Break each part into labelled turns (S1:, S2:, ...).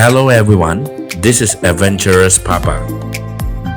S1: Hello everyone, this is Adventurous Papa.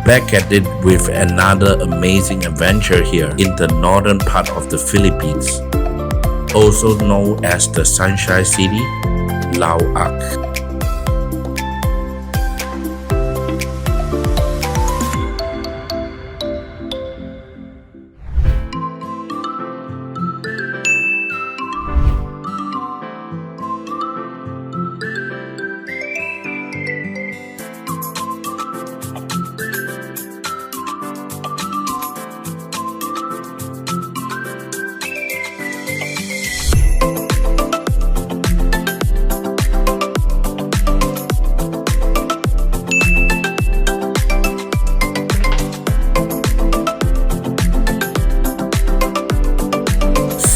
S1: Back at it with another amazing adventure here in the northern part of the Philippines, also known as the Sunshine City, Laoag.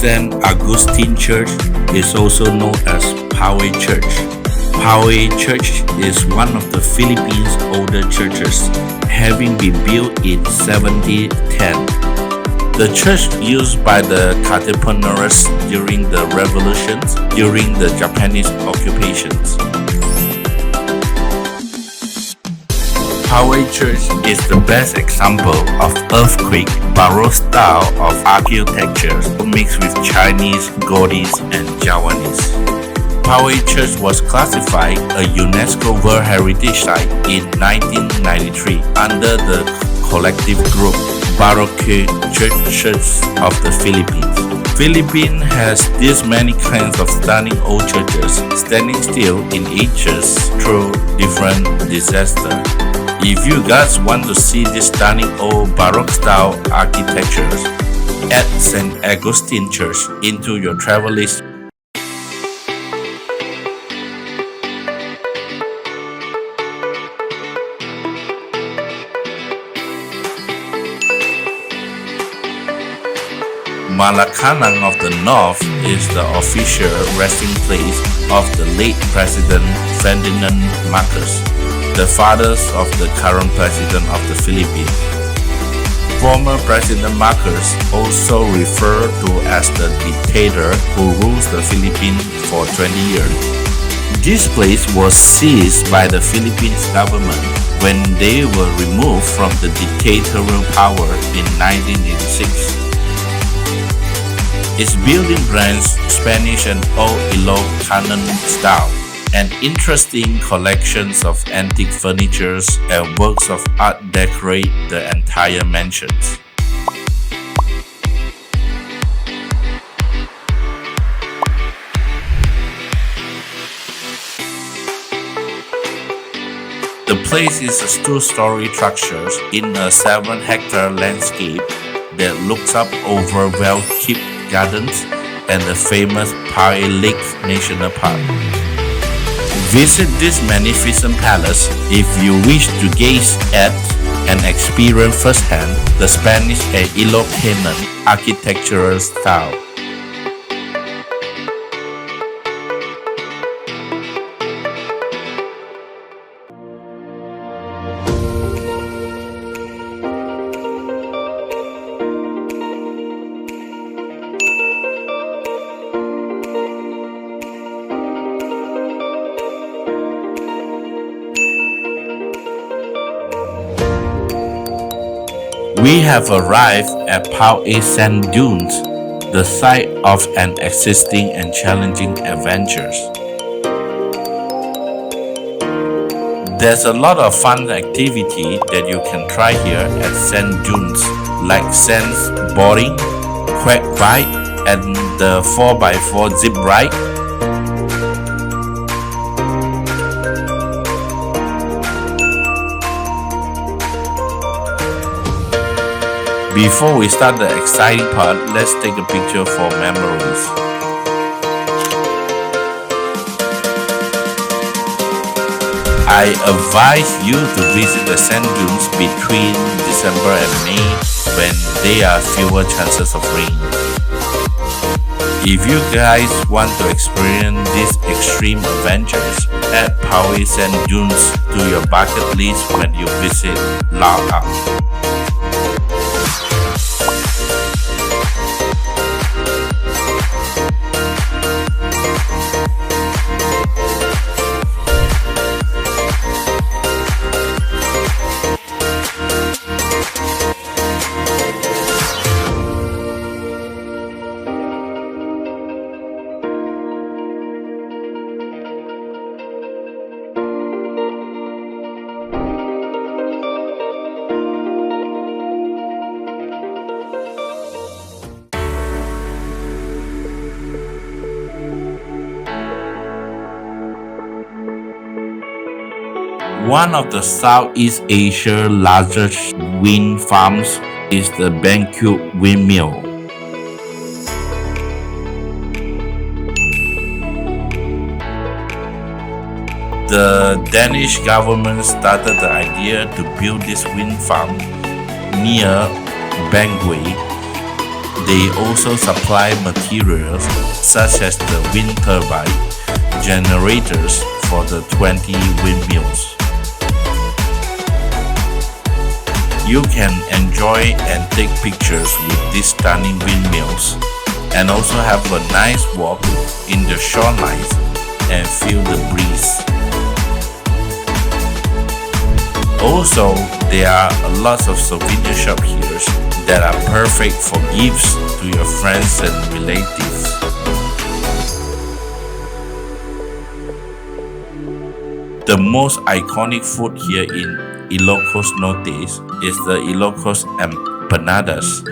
S1: St. Augustine Church is also known as Poway Church. Poway Church is one of the Philippines' older churches, having been built in 1710. The church used by the Katipuneras during the revolutions during the Japanese occupations. Poway Church is the best example of earthquake Baroque style of architecture mixed with Chinese, Gaudi's, and Javanese. Poway Church was classified a UNESCO World Heritage Site in 1993 under the collective group Baroque Churches of the Philippines. Philippines has this many kinds of stunning old churches standing still in ages through different disasters. If you guys want to see this stunning old Baroque style architectures, add St. Augustine Church into your travel list. Malacanang of the North is the official resting place of the late President Ferdinand Marcos, the father of the current president of the Philippines. Former President Marcos, also referred to as the dictator who rules the Philippines for 20 years. This place was seized by the Philippines government when they were removed from the dictatorial power in 1986. Its building blends Spanish and Old Ilocos style, and interesting collections of antique furnitures and works of art decorate the entire mansions. The place is a two-story structure in a 7-hectare landscape that looks up over well-kept gardens and the famous Poway Lake National Park. Visit this magnificent palace if you wish to gaze at and experience firsthand the Spanish and Ilocos architectural style. We have arrived at Poway Sand Dunes, the site of an existing and challenging adventures. There's a lot of fun activity that you can try here at Sand Dunes, like sand boarding, quack bike, and the 4x4 zip ride. Before we start the exciting part, let's take a picture for memories. I advise you to visit the sand dunes between December and May when there are fewer chances of rain. If you guys want to experience these extreme adventures, add Poway Sand Dunes to your bucket list when you visit Laoag. One of the Southeast Asia's largest wind farms is the Bangkok windmill. The Danish government started the idea to build this wind farm near Bangkok. They also supply materials such as the wind turbine generators for the 20 windmills. You can enjoy and take pictures with these stunning windmills and also have a nice walk in the shorelines and feel the breeze. Also, there are lots of souvenir shops here that are perfect for gifts to your friends and relatives. The most iconic food here in Ilocos Norte is the Ilocos empanadas.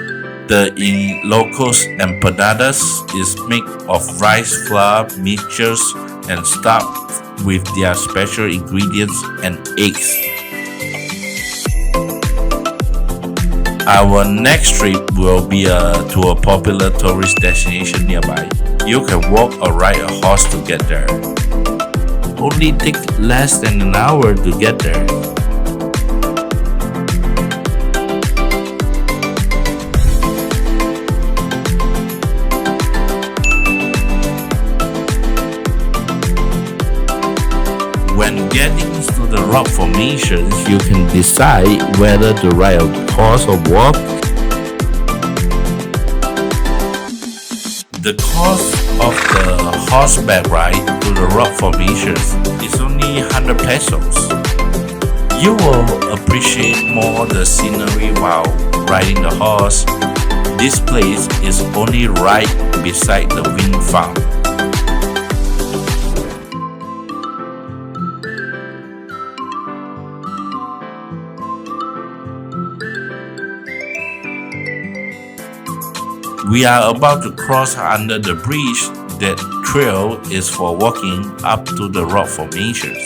S1: The Ilocos empanadas is made of rice flour mixtures and stuffed with their special ingredients and eggs. Our next trip will be to a popular tourist destination nearby. You can walk or ride a horse to get there. Only take less than an hour to get there. When getting to the rock formations, you can decide whether to ride a horse or walk. The cost of the horseback ride to the rock formations is only 100 pesos. You will appreciate more the scenery while riding the horse. This place is only right beside the wind farm. We are about to cross under the bridge. That trail is for walking up to the rock formations.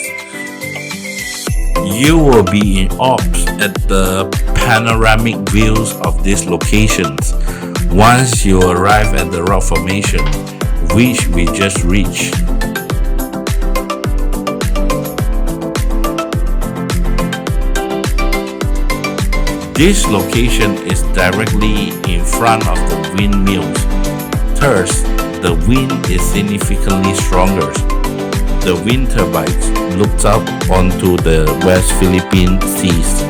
S1: You will be in awe at the panoramic views of these locations once you arrive at the rock formation, which we just reached. This location is directly in front of the windmills. Thus, the wind is significantly stronger. The wind turbines look up onto the West Philippine Seas.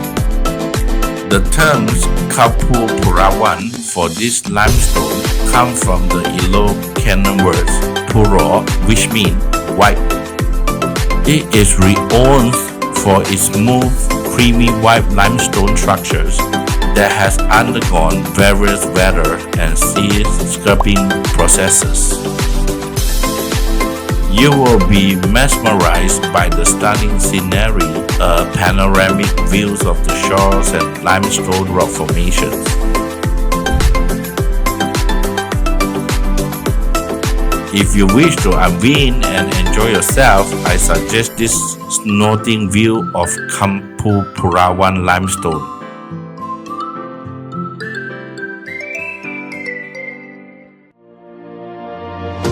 S1: The terms Kampung Purawan for this limestone come from the Ilocano words puro, which means white. It is renowned for its smooth, creamy white limestone structures that has undergone various weather and sea scraping processes. You will be mesmerized by the stunning scenery, panoramic views of the shores and limestone rock formations. If you wish to unwind and enjoy yourself, I suggest this snorting view of Kampung Purawan limestone.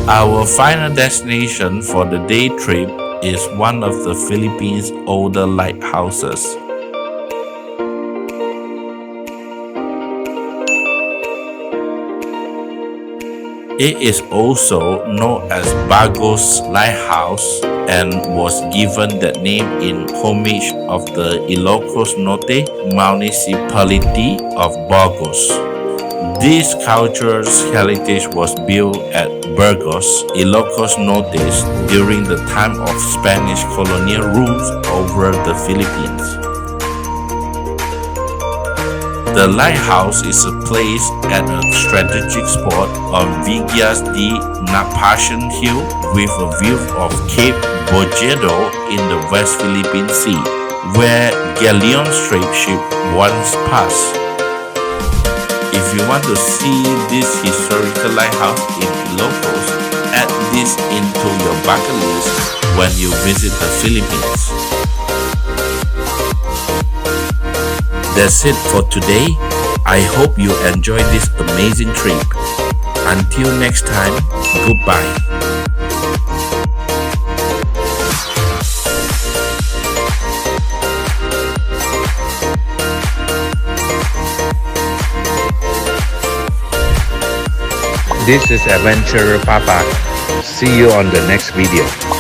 S1: Our final destination for the day trip is one of the Philippines' older lighthouses. It is also known as Bagos Lighthouse and was given that name in homage of the Ilocos Norte municipality of Bagos. This cultural heritage was built at Burgos, Ilocos Norte during the time of Spanish colonial rule over the Philippines. The lighthouse is placed at a strategic spot on Vigas de Napashan Hill with a view of Cape Bojedo in the West Philippine Sea, where galleon trade ship once passed. If you want to see this historical lighthouse in Ilocos, add this into your bucket list when you visit the Philippines. That's it for today. I hope you enjoyed this amazing trip. Until next time, goodbye. This is Adventurer Papa. See you on the next video.